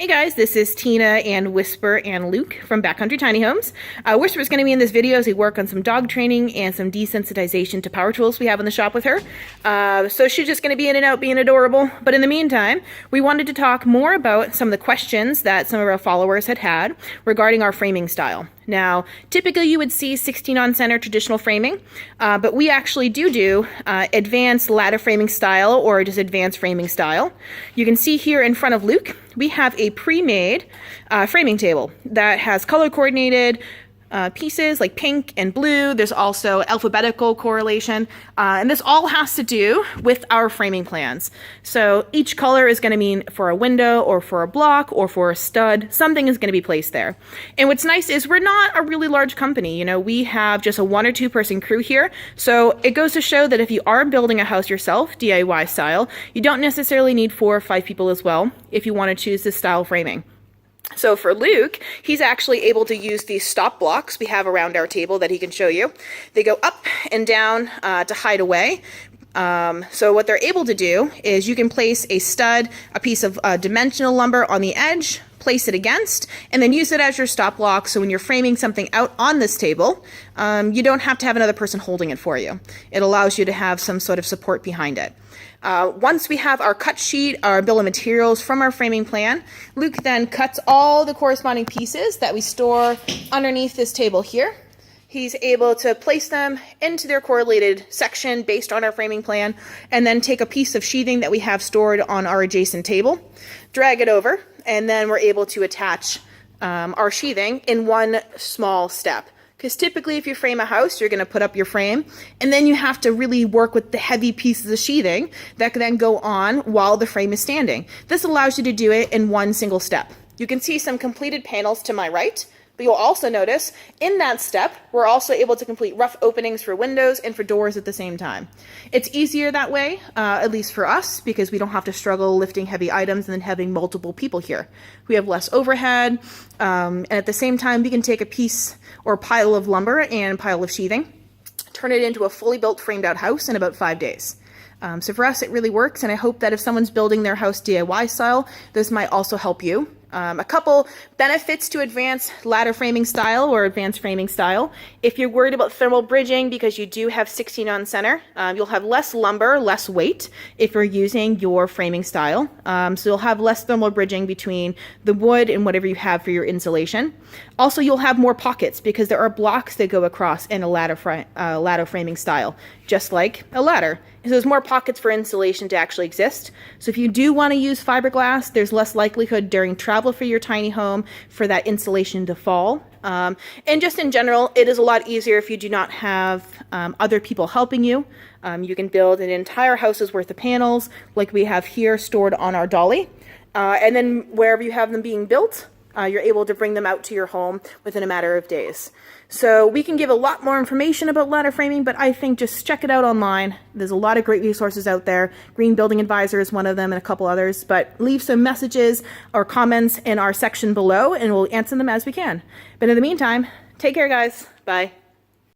Hey guys, this is Tina and Whisper and Luke from Backcountry Tiny Homes. Whisper is going to be in this video as we work on some dog training and some desensitization to power tools we have in the shop with her. So she's just going to be in and out being adorable. But in the meantime, we wanted to talk more about some of the questions that some of our followers had regarding our framing style. Now, typically you would see 16 on center traditional framing, but we actually do advanced ladder framing style or just advanced framing style. You can see here in front of Luke, we have a pre-made framing table that has color coordinated pieces like pink and blue. There's also alphabetical correlation, and this all has to do with our framing plans. So each color is going to mean for a window or for a block or for a stud, something is going to be placed there. And what's nice is we're not a really large company. You know, we have just a 1 or 2 person crew here. So it goes to show that if you are building a house yourself, DIY style, you don't necessarily need 4 or 5 people as well if you want to choose this style framing. So for Luke, he's actually able to use these stop blocks we have around our table that he can show you. They go up and down to hide away. So what they're able to do is you can place a stud, a piece of dimensional lumber on the edge, place it against, and then use it as your stop block. So when you're framing something out on this table, you don't have to have another person holding it for you. It allows you to have some sort of support behind it. Once we have our cut sheet, our bill of materials from our framing plan, Luke then cuts all the corresponding pieces that we store underneath this table here. He's able to place them into their correlated section based on our framing plan, and then take a piece of sheathing that we have stored on our adjacent table, drag it over, and then we're able to attach our sheathing in one small step. Because typically if you frame a house, you're going to put up your frame, and then you have to really work with the heavy pieces of sheathing that can then go on while the frame is standing. This allows you to do it in one single step. You can see some completed panels to my right, but you'll also notice in that step, we're also able to complete rough openings for windows and for doors at the same time. It's easier that way, at least for us, because we don't have to struggle lifting heavy items and then having multiple people here. We have less overhead, and at the same time, we can take a piece or pile of lumber and pile of sheathing, turn it into a fully built framed out house in about 5 days. So for us, it really works, and I hope that if someone's building their house DIY style, this might also help you. A couple benefits to advanced ladder framing style or advanced framing style. If you're worried about thermal bridging because you do have 16 on center, you'll have less lumber, less weight if you're using your framing style. So you'll have less thermal bridging between the wood and whatever you have for your insulation. Also, you'll have more pockets because there are blocks that go across in a ladder framing style, just like a ladder. So there's more pockets for insulation to actually exist. So if you do want to use fiberglass, there's less likelihood during travel for your tiny home for that insulation to fall. And just in general, it is a lot easier if you do not have other people helping you. You can build an entire house's worth of panels like we have here stored on our dolly. And then wherever you have them being built, you're able to bring them out to your home within a matter of days. So we can give a lot more information about ladder framing, but I think just check it out online. There's a lot of great resources out there. Green Building Advisor is one of them and a couple others, but leave some messages or comments in our section below and we'll answer them as we can. But in the meantime, take care guys. Bye.